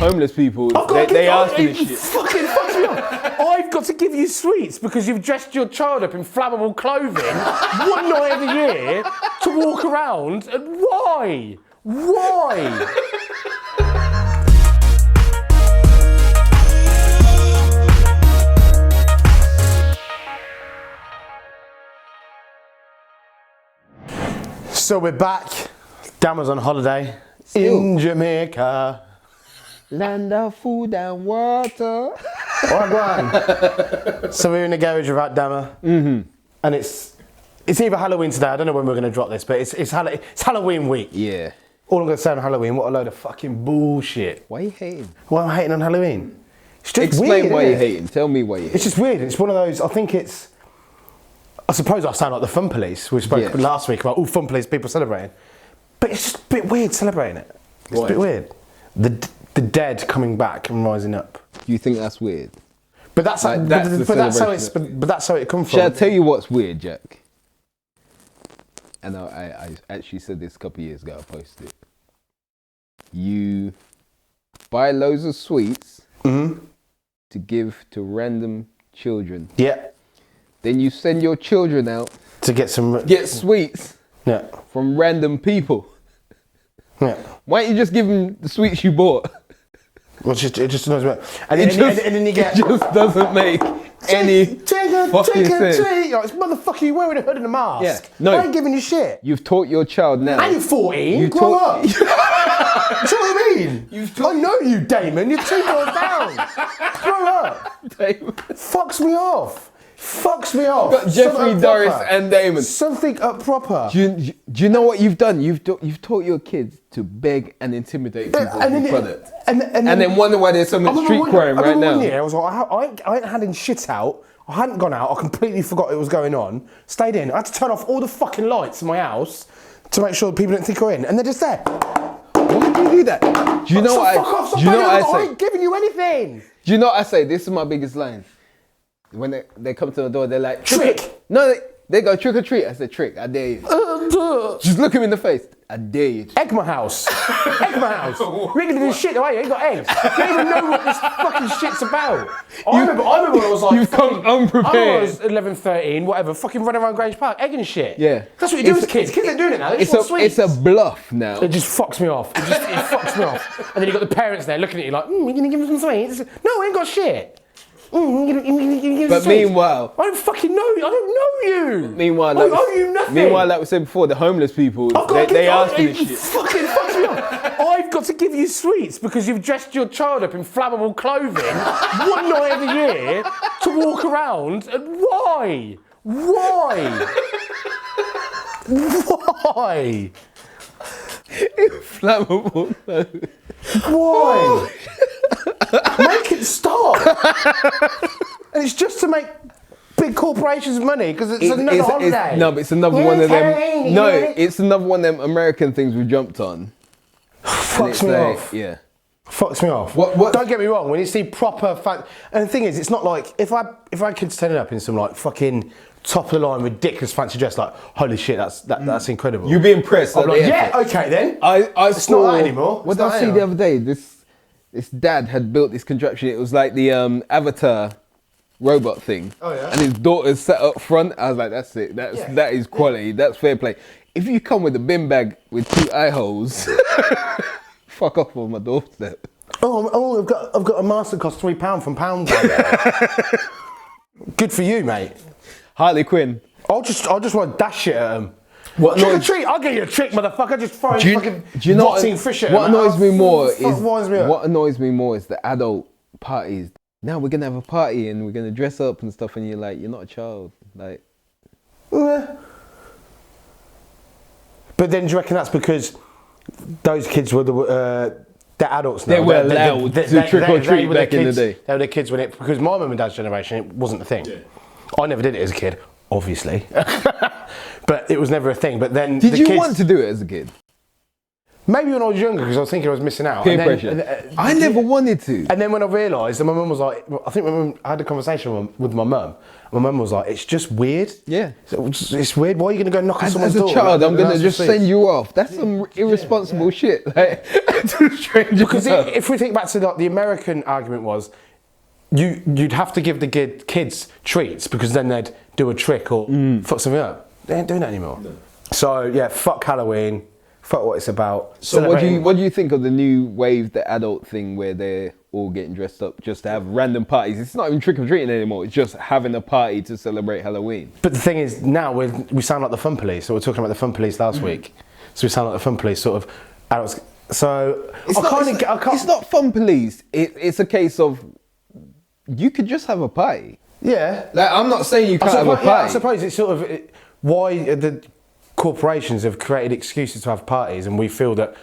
homeless people, they ask for this shit. Fucking fucks me off. I've got to give you sweets because you've dressed your child up in flammable clothing one night of the year to walk around. And why? Why? So we're back. Dan was on holiday in Jamaica. Land of food and water. So we're in the garage without Dammer. And it's either Halloween today, I don't know when we're going to drop this, but it's Halloween week. Yeah. All I'm going to say on Halloween, what a load of fucking bullshit. Why are you hating? Why am I hating on Halloween? It's just Explain weird, why isn't you're it? hating. Tell me why you're hating. It's just weird. It's one of those, I suppose I sound like the fun police. We spoke last week about fun police, people celebrating. But it's just a bit weird celebrating it. It's a bit weird. The dead coming back and rising up. You think that's weird? But that's Like, that's how it comes from. Shall I tell you what's weird, Jack? And I actually said this a couple of years ago. I posted it. You buy loads of sweets to give to random children. Yeah. Then you send your children out To get sweets from random people. Yeah. Why don't you just give them the sweets you bought? Well, it just annoys me. And then you get. It just doesn't make any fucking sense. You're like, motherfucker, you wearing a hood and a mask. Yeah. No. I ain't giving you shit. You've taught your child now. And you're 14. Grow up. Do you know what I mean? I know you, Damon. You're 2 doors down. Grow up. Damon. Fucks me off. Got Jeffrey, Doris, and Damon. Something up proper. Do you know what you've done? You've taught your kids to beg and intimidate people for product. And then wonder why there's so much street crime right now. One year I was like, I ain't handing shit out. I hadn't gone out. I completely forgot it was going on. Stayed in. I had to turn off all the fucking lights in my house to make sure that people didn't think we're in. And they're just there. Why do you do that? Do you know what I ain't giving you anything. Do you know what I say? This is my biggest line. When they come to the door, they're like, trick. No, they go trick or treat. I said, trick, I dare you. Just look him in the face. I dare you. Egg my house. Egg my house. We ain't gonna do shit, though, you ain't got eggs. You don't even know what this fucking shit's about. I remember when I was like, you've come unprepared. I was 11, 13, whatever, fucking running around Grange Park, egging shit. Yeah. That's what you do as kids. Kids ain't doing it now. They just want sweets. It's a bluff now. It just fucks me off. It fucks me off. And then you got the parents there looking at you like, you gonna give them some sweets? No, I ain't got shit. But meanwhile, I don't fucking know you. I don't know you. Meanwhile, I owe you nothing. Meanwhile, like we said before, the homeless people, they ask for this shit. Fucking fucks me off. I've got to give you sweets because you've dressed your child up in flammable clothing one night of the year to walk around. And why? Why? Why? Flammable clothing. Why? Make it stop. And it's just to make big corporations money because it's another holiday. No, but it's another one of them. No, it's another one of them American things we jumped on. Fucks me off. Yeah. Fucks me off. Don't get me wrong. When you see proper and the thing is, it's not like if I had kids turning up in some like fucking top of the line ridiculous fancy dress, like holy shit, that's incredible. You'd be impressed. I'm like, yeah, okay then. It's not that anymore. What did I see the other day? This dad had built this contraption. It was like the Avatar robot thing. Oh yeah. And his daughter's sat up front. I was like, that's it. That is quality. That's fair play. If you come with a bin bag with 2 eye holes, fuck off on my doorstep. Oh, I've got a mask that costs £3 from Pound. Good for you, mate. Harley Quinn. I'll just want to dash it at them. Trick or treat, I'll get you a trick, motherfucker. Just throw fucking rotting fish at what them. annoys me more is the adult parties. Now we're gonna have a party and we're gonna dress up and stuff, and you're like, you're not a child, like. But then do you reckon that's because those kids were they're adults now? They were allowed to trick or treat back in the day. They were the kids when because my mum and dad's generation, it wasn't a thing. Yeah. I never did it as a kid, obviously. But it was never a thing. But then did you want to do it as a kid? Maybe when I was younger, because I was thinking I was missing out. Peer pressure. I never wanted to. And then when I realised, and my mum was like, I think I had a conversation with my mum. My mum was like, it's just weird. Yeah. It's weird. Why are you going to go knock on someone's door? As a child, I'm going to just send you off. That's some irresponsible shit. Like, to a stranger. Because if we think back to the American argument was, you'd have to give the kids treats because then they'd do a trick or fuck something up. They ain't doing that anymore. No. So yeah, fuck Halloween. Fuck what it's about. So what do you think of the new wave, the adult thing where they're all getting dressed up just to have random parties? It's not even trick or treating anymore. It's just having a party to celebrate Halloween. But the thing is, now we sound like the fun police. So we were talking about the fun police last week. So we sound like the fun police, sort of adults. So it's not fun police. It's a case of you could just have a party. Yeah. Like, I'm not saying you can't have a party. Yeah, I suppose it's sort of why the corporations have created excuses to have parties, and we feel that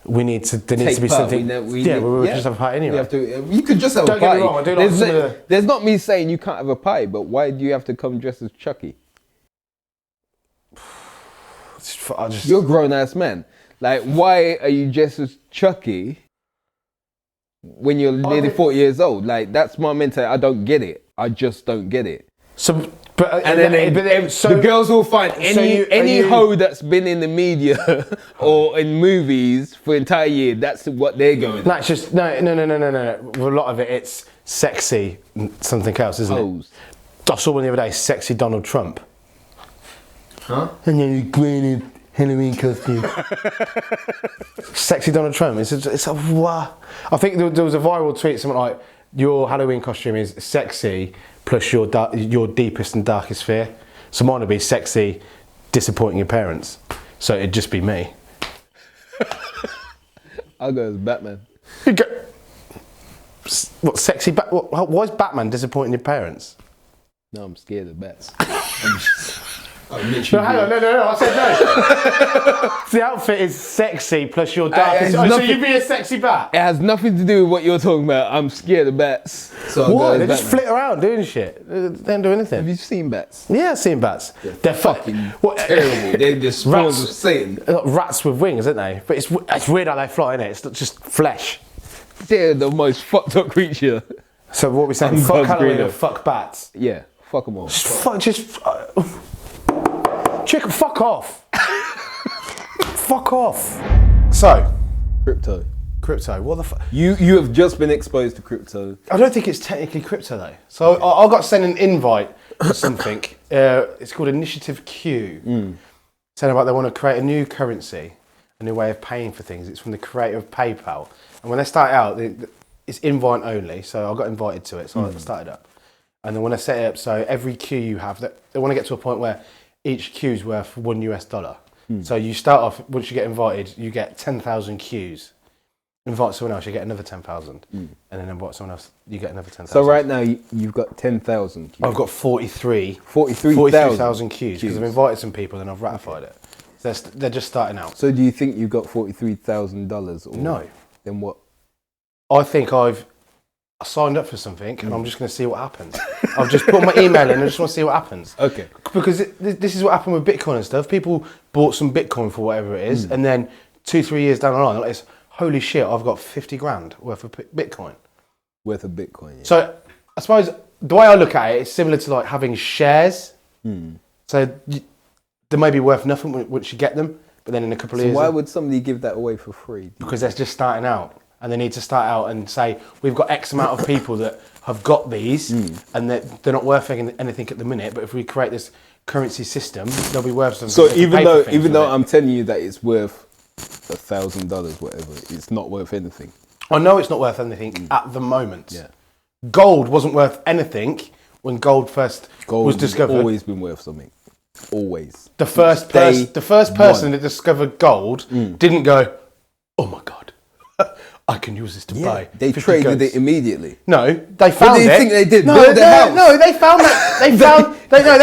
there needs to be something. We just have a party anyway. You could just have a party. Don't get me wrong, I do like there's not me saying you can't have a party, but why do you have to come dressed as Chucky? You're a grown ass man. Like, why are you dressed as Chucky when you're nearly 40 years old? Like, that's my mentality. I don't get it. I just don't get it. So. The girls will find any hoe that's been in the media or in movies for an entire year. That's what they're going. That's just no. A lot of it's sexy, something else, isn't it? I saw one the other day, sexy Donald Trump. Huh? And then you granted Halloween costume. Sexy Donald Trump. It's a what? I think there was a viral tweet, something like, "Your Halloween costume is sexy plus your deepest and darkest fear." So mine would be sexy, disappointing your parents. So it'd just be me. I'll go as Batman. What sexy? Why is Batman disappointing your parents? No, I'm scared of bats. No, hang on, no, I said no. The outfit is sexy plus your darkest. So you'd be a sexy bat? It has nothing to do with what you're talking about. I'm scared of bats. So why? They just flit around doing shit. They don't do anything. Have you seen bats? Yeah, I've seen bats. They're fucking terrible. They're just spawns of Satan. Rats with wings, aren't they? But it's weird how they fly, isn't it? It's not just flesh. They're the most fucked up creature. So what we're saying, fuck Halloween and fuck bats. Yeah, fuck them all. Chicken, fuck off. Fuck off. So, Crypto. What the fuck? You have just been exposed to crypto. I don't think it's technically crypto though. So I got sent an invite for something. It's called Initiative Q. Saying about they want to create a new currency, a new way of paying for things. It's from the creator of PayPal. And when they start out, it's invite only. So I got invited to it. So I started up. And then when I set it up, so every Q you have, they want to get to a point where each Q is worth $1. So you start off, once you get invited, you get 10,000 Qs. Invite someone else, you get another 10,000. And then invite someone else, you get another 10,000. So right now, you've got 10,000 Qs. I've got 43,000 Qs because I've invited some people and I've ratified it. They're just starting out. So do you think you've got $43,000? No. Then what? I think I signed up for something and I'm just going to see what happens. I've just put my email in and I just want to see what happens. Okay. Because this is what happened with Bitcoin and stuff. People bought some Bitcoin for whatever it is and then 2-3 years down the line, like, holy shit, I've got 50 grand worth of Bitcoin. Worth of Bitcoin, yeah. So I suppose the way I look at it, it's similar to like having shares. So they may be worth nothing once you get them, but then in a couple of years... So why would somebody give that away for free? Because they're just starting out. And they need to start out and say, we've got X amount of people that have got these and they're not worth anything at the minute, but if we create this currency system, they'll be worth something. So even though I'm telling you that it's worth $1,000, whatever, it's not worth anything. I know it's not worth anything at the moment. Yeah. Gold wasn't worth anything when gold was discovered. Has always been worth something. Always. The first person that discovered gold didn't go, oh my God, I can use this to buy. They traded it immediately. No, they found it. What do you think they did? No, they found that. They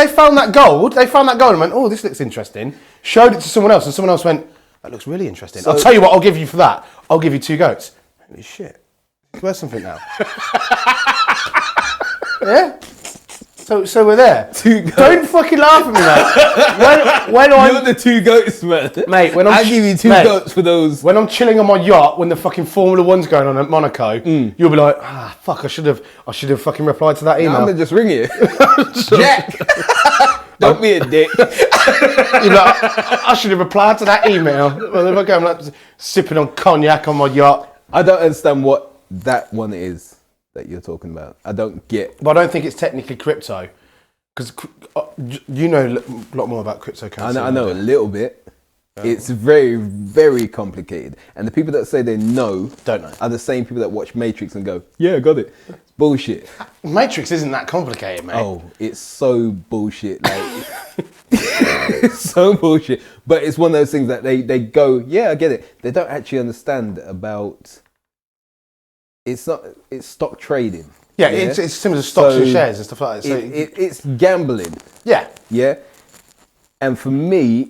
found that gold. They found that gold and went, oh, this looks interesting. Showed it to someone else, and someone else went, that looks really interesting. So, I'll tell you what, I'll give you for that. I'll give you 2 goats. Holy shit, it's worth something now. Yeah. So we're there. Don't fucking laugh at me, mate. When You're the two goats, man. Mate, when I give you two goats for those. When I'm chilling on my yacht, when the fucking Formula One's going on at Monaco, you'll be like, fuck, I should have fucking replied to that email. I'm gonna just ring you. Jack! Don't be a dick. You're like, I should have replied to that email. Well, if I go, I'm like sipping on cognac on my yacht. I don't understand what that one is that you're talking about. I don't get. But I don't think it's technically crypto, because you know a lot more about cryptocurrency. I know a little bit. It's very, very complicated. And the people that say they don't know are the same people that watch Matrix and go, yeah, I got it. It's bullshit. Matrix isn't that complicated, mate. Oh, it's so bullshit. Like, it's so bullshit. But it's one of those things that they go, yeah, I get it. They don't actually understand about, it's stock trading. Yeah, it's similar to stocks and shares and stuff like that. So it's gambling. Yeah. Yeah. And for me,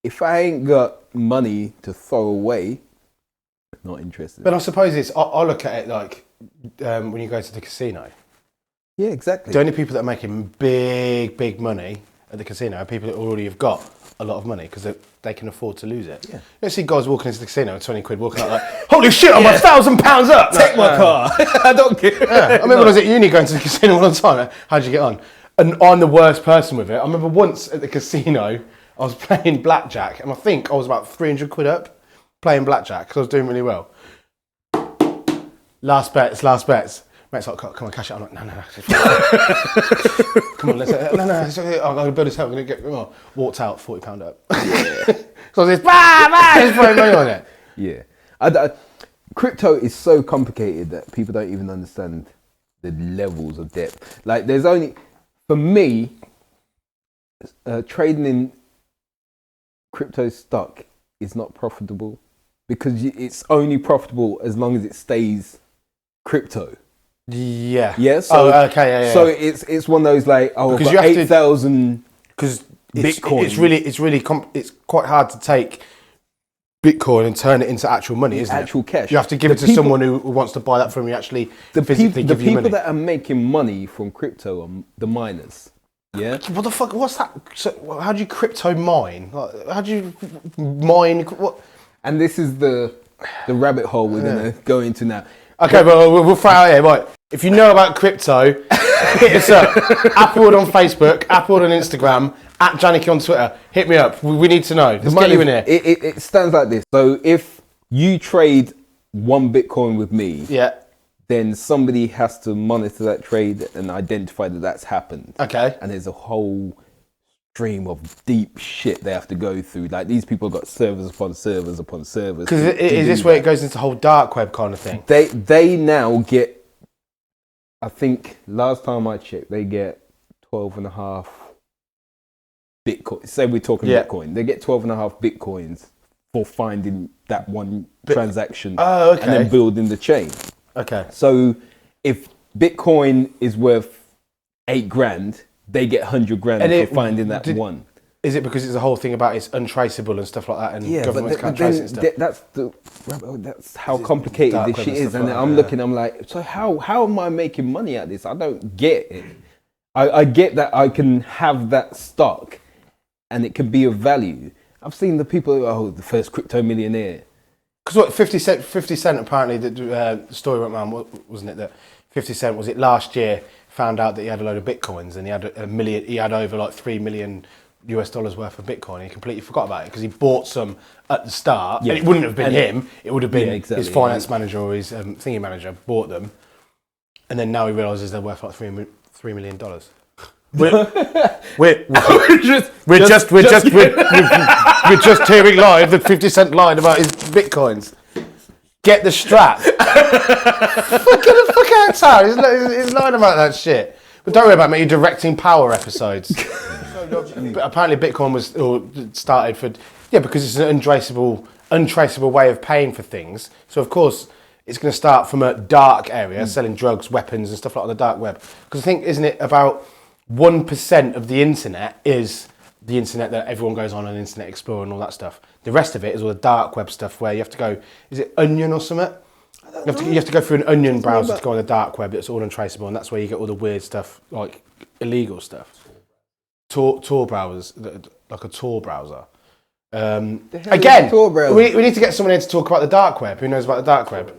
if I ain't got money to throw away, I'm not interested. But I suppose I look at it like when you go to the casino. Yeah, exactly. The only people that are making big money at the casino are people that already have got a lot of money because they can afford to lose it. Yeah. You don't see guys walking into the casino with 20 quid walking out like, holy shit, I'm £1,000 up! Take my car. I don't care. Yeah. I remember when I was at uni going to the casino all the time. How'd you get on? And I'm the worst person with it. I remember once at the casino, I was playing blackjack, and I think I was about 300 quid up playing blackjack because I was doing really well. Last bets. Mate's like, come on, cash it. I'm like, no. Come on, let's. No. I'm going to build this house. I'm going to get. Oh. Walked out, £40 up. So I was just throwing money on it. Yeah. Crypto is so complicated that people don't even understand the levels of depth. Like, there's only, for me, trading in crypto stock is not profitable because it's only profitable as long as it stays crypto. Yeah. Yeah. So, okay. Yeah. So it's one of those like, I've got 8,000 because Bitcoin. It's quite hard to take Bitcoin and turn it into actual money, isn't it? Actual cash. You have to give it to someone who wants to buy that from you. Actually, physically give you money. The people that are making money from crypto are the miners. Yeah. What the fuck? What's that? So, how do you crypto mine? How do you mine? What? And this is the rabbit hole we're gonna go into now. Okay, but we'll throw out here. Right. If you know about crypto, hit us up. Applewood on Facebook, Applewood on Instagram, @Janicki on Twitter. Hit me up. We need to know. Let's get you in here. It stands like this. So if you trade 1 Bitcoin with me, then somebody has to monitor that trade and identify that that's happened. Okay. And there's a whole stream of deep shit they have to go through. Like, these people have got servers upon servers upon servers. Because is this where it goes into the whole dark web kind of thing? They now get, I think last time I checked, they get 12.5 Bitcoin. Say we're talking Bitcoin. They get 12.5 Bitcoins for finding that one transaction and then building the chain. Okay. So if Bitcoin is worth 8 grand, they get 100 grand for finding that one. Is it because it's the whole thing about it's untraceable and stuff like that, and governments can't trace it and stuff? That's how complicated this shit is. And I'm looking, I'm like, so how am I making money at this? I don't get it. I get that I can have that stock and it can be of value. I've seen the people, the first crypto millionaire. Because what, 50 Cent apparently, the story went around, wasn't it, that 50 Cent, was it last year, found out that he had a load of Bitcoins and he had over like $3 million worth of Bitcoin. And he completely forgot about it because he bought some at the start. Yeah. And it wouldn't have been him, it would have been his finance manager or his thingy manager bought them. And then now he realises they're worth like $3 million. We're just hearing live that 50 Cent lied about his Bitcoins. Get the strap. Fuck out, Tara. He's lying about that shit. But don't worry about me. You're directing Power episodes. But apparently, Bitcoin was started for because it's an untraceable way of paying for things. So of course, it's going to start from a dark area, selling drugs, weapons, and stuff like on the dark web. Because I think, isn't it about 1% of the internet is the internet that everyone goes on Internet Explorer and all that stuff. The rest of it is all the dark web stuff where you have to go, is it Onion or something? You have to go through an Onion browser to go on the dark web. It's all untraceable, and that's where you get all the weird stuff like illegal stuff. Tor browsers, like a Tor browser. Again, we need to get someone here to talk about the dark web. Who knows about the dark web?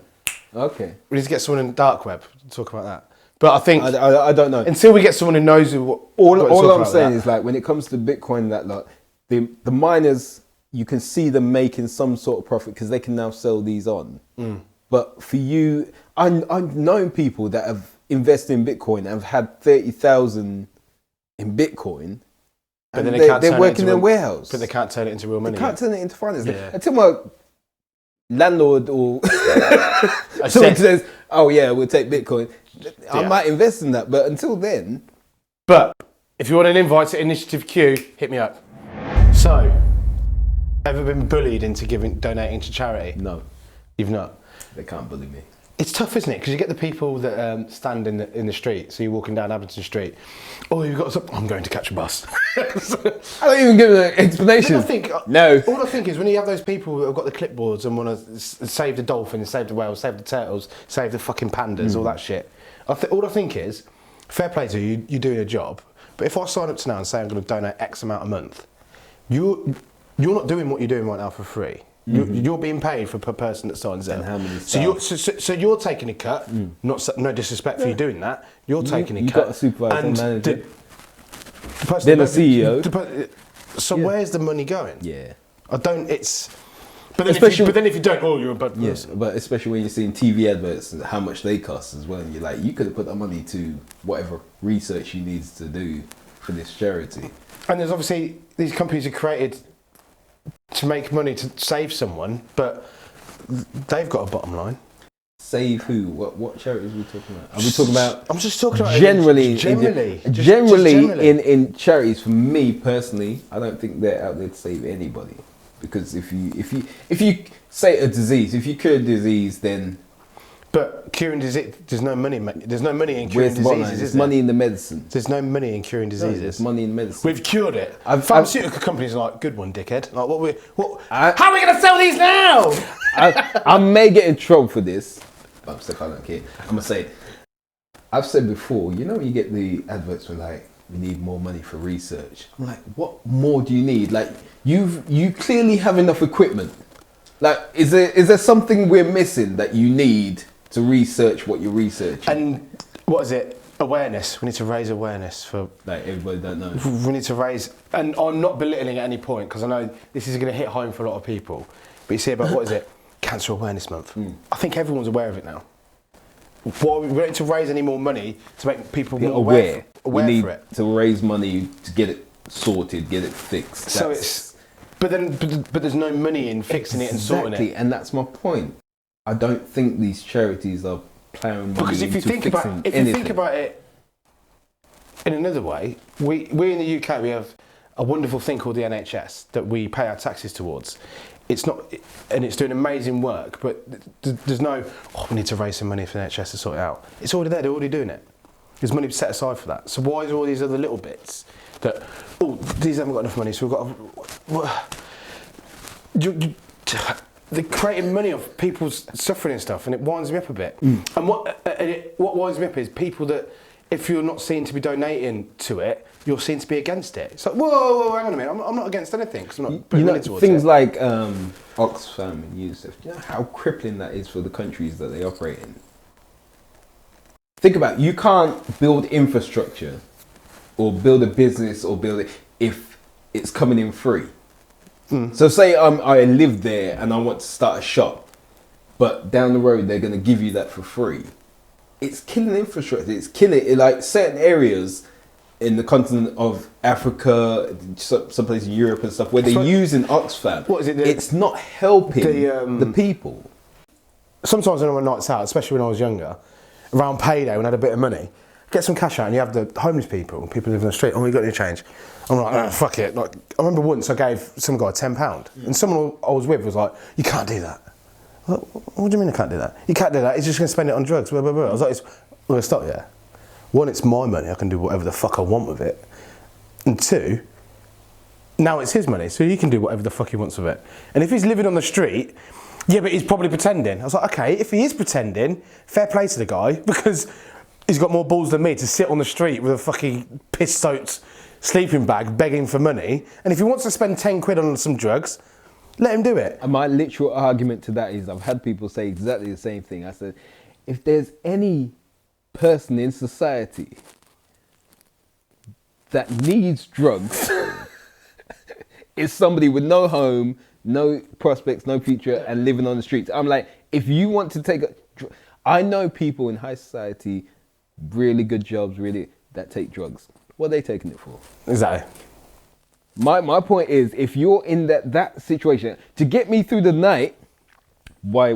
Okay. We need to get someone in the dark web to talk about that. But I think I don't know. Until we get someone who knows all I'm saying is like when it comes to Bitcoin and that lot, the miners, you can see them making some sort of profit because they can now sell these on. But for you, I've known people that have invested in Bitcoin and have had 30,000 in Bitcoin. But and then they're working in a warehouse. But they can't turn it into real money. They can't turn it into finance. Until my landlord or someone says, "Oh yeah, we'll take Bitcoin," I might invest in that. But until then. But if you want an invite to Initiative Q, hit me up. So, ever been bullied into donating to charity? No, you've not. They can't bully me. It's tough, isn't it? Because you get the people that stand in the street. So you're walking down Abington Street. Oh, you've got some. I'm going to catch a bus. I don't even give an explanation. No. All I think is when you have those people that have got the clipboards and want to save the dolphins, save the whales, save the turtles, save the fucking pandas, all that shit. All I think is, fair play to you. You're doing a job. But if I sign up to now and say I'm going to donate X amount a month, you're not doing what you're doing right now for free. You're being paid for per person that signs up. And how many so you're taking a cut. No disrespect for you doing that. You're taking a cut. You've got a supervisor and manager. Then a CEO. So where's the money going? Yeah. I don't. But then if you don't, you're a bad person. Yes, but especially when you're seeing TV adverts and how much they cost as well, and you're like, you could have put that money to whatever research you needs to do for this charity. And there's obviously these companies are created to make money to save someone, but they've got a bottom line. Save who? What charities are we talking about? Are we talking about? I'm just talking about generally in charities. For me personally, I don't think they're out there to save anybody, because if you say a disease, if you cure a disease, then. But curing disease, there's no money in curing diseases. There's money in the medicine. There's no money in curing diseases. There's money in medicine. We've cured it. Pharmaceutical companies are like, good one, dickhead. Like, how are we going to sell these now? I may get in trouble for this, but I don't care. I'm going to say, I've said before, you know when you get the adverts where like, we need more money for research. I'm like, what more do you need? Like, you clearly have enough equipment. Like, is there something we're missing that you need to research what you're researching? And what is it? Awareness. We need to raise awareness for... Like, everybody don't know. We need to raise... And I'm not belittling at any point, because I know this is going to hit home for a lot of people. But you see about, what is it? Cancer Awareness Month. I think everyone's aware of it now. Why we don't need to raise any more money to make people more aware we need for it. To raise money to get it sorted, get it fixed. So it's... But there's no money in fixing it and sorting it. Exactly, and that's my point. I don't think these charities are plowing money because if you think about it in another way, we in the UK we have a wonderful thing called the NHS that we pay our taxes towards. It's not, and it's doing amazing work, but there's no, we need to raise some money for the NHS to sort it out. It's already there, they're already doing it. There's money set aside for that. So why is all these other little bits that, these haven't got enough money, so we've got they're creating money off people's suffering and stuff, and it winds me up a bit. And what winds me up is people that, if you're not seen to be donating to it, you're seen to be against it. It's like, whoa, hang on a minute, I'm not against anything, because I'm not putting money towards things it. Like Oxfam and UNICEF, do you know how crippling that is for the countries that they operate in? Think about it, you can't build infrastructure or build a business or build it if it's coming in free. So say I live there and I want to start a shop, but down the road they're going to give you that for free. It's killing infrastructure. It's killing it. Like certain areas in the continent of Africa, some places in Europe and stuff, where they're using Oxfam. What is it? It's not helping the people. Sometimes when I'm on nights out, especially when I was younger, around payday when I had a bit of money, get some cash out and you have the homeless people living on the street. Oh, you got any change? I'm like, oh, fuck it. Like, I remember once I gave some guy £10 and someone I was with was like, you can't do that. What do you mean I can't do that? You can't do that. He's just going to spend it on drugs. Blah, blah, blah. I was like, I'm going to stop you. One, it's my money. I can do whatever the fuck I want with it. And two, now it's his money, so he can do whatever the fuck he wants with it. And if he's living on the street, yeah, but he's probably pretending. I was like, okay, if he is pretending, fair play to the guy, because he's got more balls than me to sit on the street with a fucking piss-soaked sleeping bag begging for money. And if he wants to spend 10 quid on some drugs, let him do it. And my literal argument to that is, I've had people say exactly the same thing. I said, if there's any person in society that needs drugs, it's somebody with no home, no prospects, no future, and living on the streets. I'm like, if you want to take I know people in high society, really good jobs, that take drugs. What are they taking it for? Exactly. My point is, if you're in that situation, to get me through the night, why?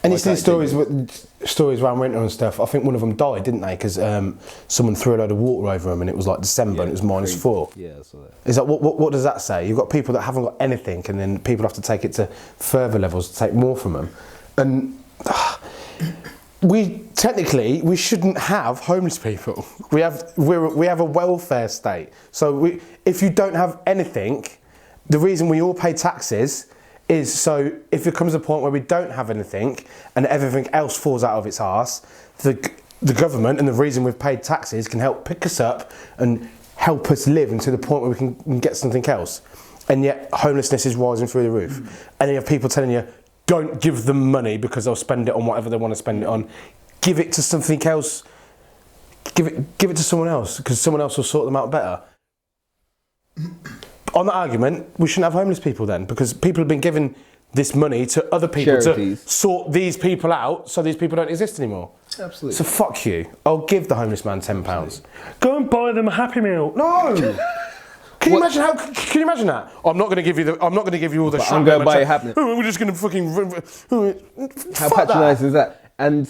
And it's these stories around winter and stuff. I think one of them died, didn't they? Because someone threw a load of water over them, and it was like December, and it was -4. Yeah, I saw that. Is that what does that say? You've got people that haven't got anything, and then people have to take it to further levels to take more from them. And we shouldn't have homeless people. We have a welfare state. So if you don't have anything, the reason we all pay taxes is so if it comes to a point where we don't have anything and everything else falls out of its arse, the government and the reason we've paid taxes can help pick us up and help us live until the point where we can get something else. And yet homelessness is rising through the roof. And you have people telling you, don't give them money because they'll spend it on whatever they want to spend it on. Give it to something else. Give it to someone else because someone else will sort them out better. On that argument, we shouldn't have homeless people then, because people have been given this money to other people Charities. to sort these people out so these people don't exist anymore. Absolutely. So fuck you. I'll give the homeless man £10. Go and buy them a Happy Meal. No. Can you imagine that? I'm not going to give you all the. I'm going to buy a Happy Meal. We're just going to fucking. How patronising is that? And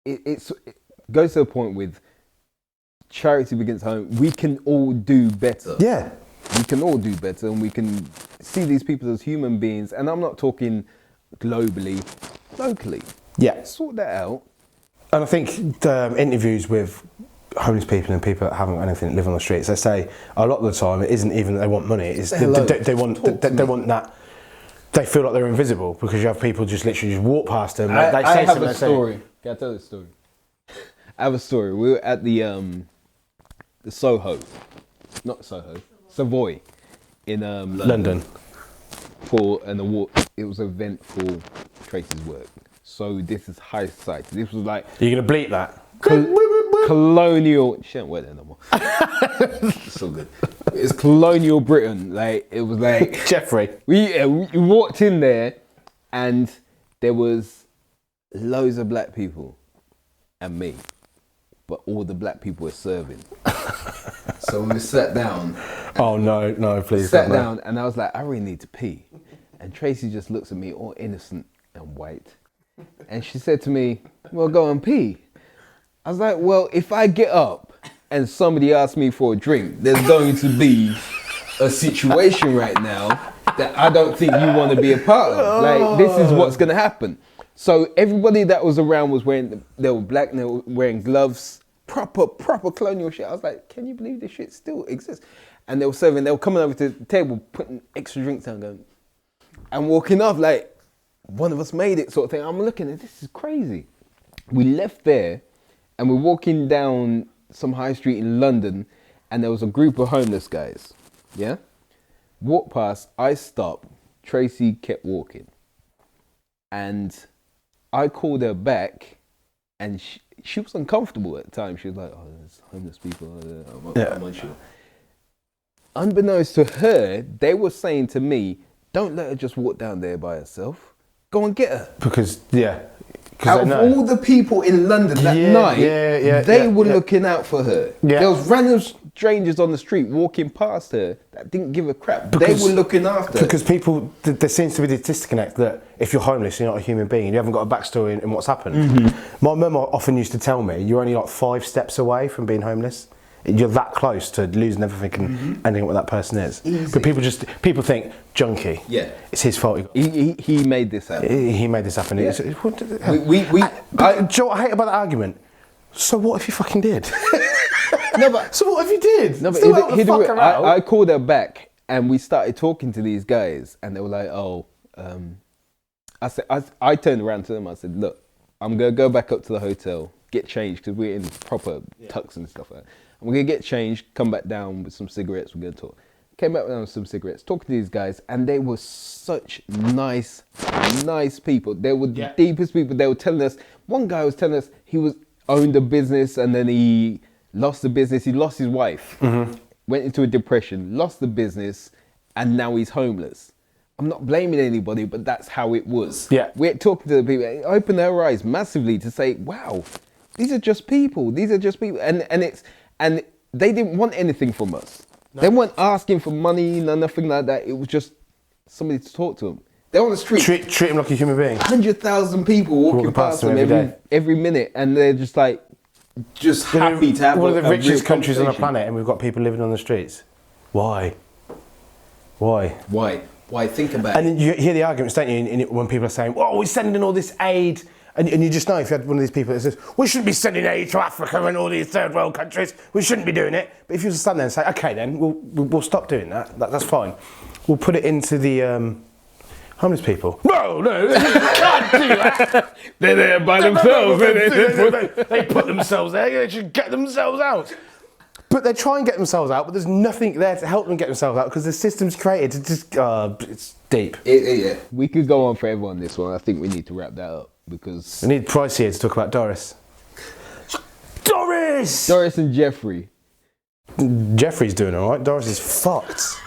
it goes to the point with charity begins home. We can all do better. Yeah. We can all do better, and we can see these people as human beings. And I'm not talking globally, locally. Yeah. Sort that out. And I think the interviews with homeless people and people that haven't got anything that live on the streets, they say a lot of the time it isn't even that they want money. It's they want that. They feel like they're invisible because you have people just literally just walk past them. I have a story. Can I tell this story? I have a story. We were at the Savoy in London for an award. It was an event for Tracy's work. So this is high society. This was like. Are you gonna bleep that? Colonial. She don't work there no more. It's so good. It's colonial Britain. Like it was like Jeffrey. We walked in there, and there was loads of black people, and me, but all the black people were serving. So when we sat down. Oh no, please. Sat down, and I was like, I really need to pee, and Tracy just looks at me, all innocent and white, and she said to me, "Well, go and pee." I was like, well, if I get up and somebody asks me for a drink, there's going to be a situation right now that I don't think you want to be a part of. Like, this is what's going to happen. So everybody that was around was they were black and they were wearing gloves, proper colonial shit. I was like, can you believe this shit still exists? And they were coming over to the table, putting extra drinks down, going, and walking off like, one of us made it sort of thing. I'm looking at this is crazy. We left there. And we're walking down some high street in London, and there was a group of homeless guys, yeah? Walked past, I stopped, Tracy kept walking. And I called her back, and she was uncomfortable at the time. She was like, oh, there's homeless people, I'm unsure. Unbeknownst to her, they were saying to me, don't let her just walk down there by herself. Go and get her. Because, yeah. Out of all the people in London that night, they were looking out for her. Yeah. There was random strangers on the street walking past her that didn't give a crap. They were looking after her. Because people, there seems to be this disconnect that if you're homeless, you're not a human being, you haven't got a backstory in what's happened. Mm-hmm. My mum often used to tell me, you're only like 5 steps away from being homeless. You're that close to losing everything and ending what that person is. Easy. But people think, junkie. Yeah. It's his fault. He made this happen. He made this happen. Yeah. Do you know what I hate about that argument? So what if you fucking did? No, but so what if you did? No, but I called her back and we started talking to these guys and they were like, I turned around to them. I said, look, I'm gonna go back up to the hotel. get changed because we're in proper tux and stuff like that. And we're going to get changed, come back down with some cigarettes, we're going to talk. Came back down with some cigarettes, talking to these guys, and they were such nice people. They were the deepest people. They were telling us, one guy was telling us he owned a business and then he lost the business, he lost his wife, went into a depression, lost the business, and now he's homeless. I'm not blaming anybody, but that's how it was. Yeah. We're talking to the people, it opened their eyes massively to say, wow, these are just people. These are just people. And they didn't want anything from us. No. They weren't asking for money, nothing like that. It was just somebody to talk to them. They're on the street. Treat them like a human being. 100,000 people walking past them every minute, and they're just like, happy to have one of the richest countries on the planet, and we've got people living on the streets. Why? Think about it. And you hear the arguments, don't you, when people are saying, "Oh, we're sending all this aid," and you just know if you had one of these people that says, "We shouldn't be sending aid to Africa and all these third world countries. We shouldn't be doing it." But if you just stand there and say, "Okay, then we'll stop doing that. That's fine. We'll put it into the homeless people." No, they can't do that. They're there by themselves. They put themselves there. They should get themselves out. But they try and get themselves out, but there's nothing there to help them get themselves out because the system's created to just, it's deep. Yeah. We could go on forever on this one. I think we need to wrap that up because... We need Price here to talk about Doris. Doris and Jeffrey. Jeffrey's doing all right. Doris is fucked.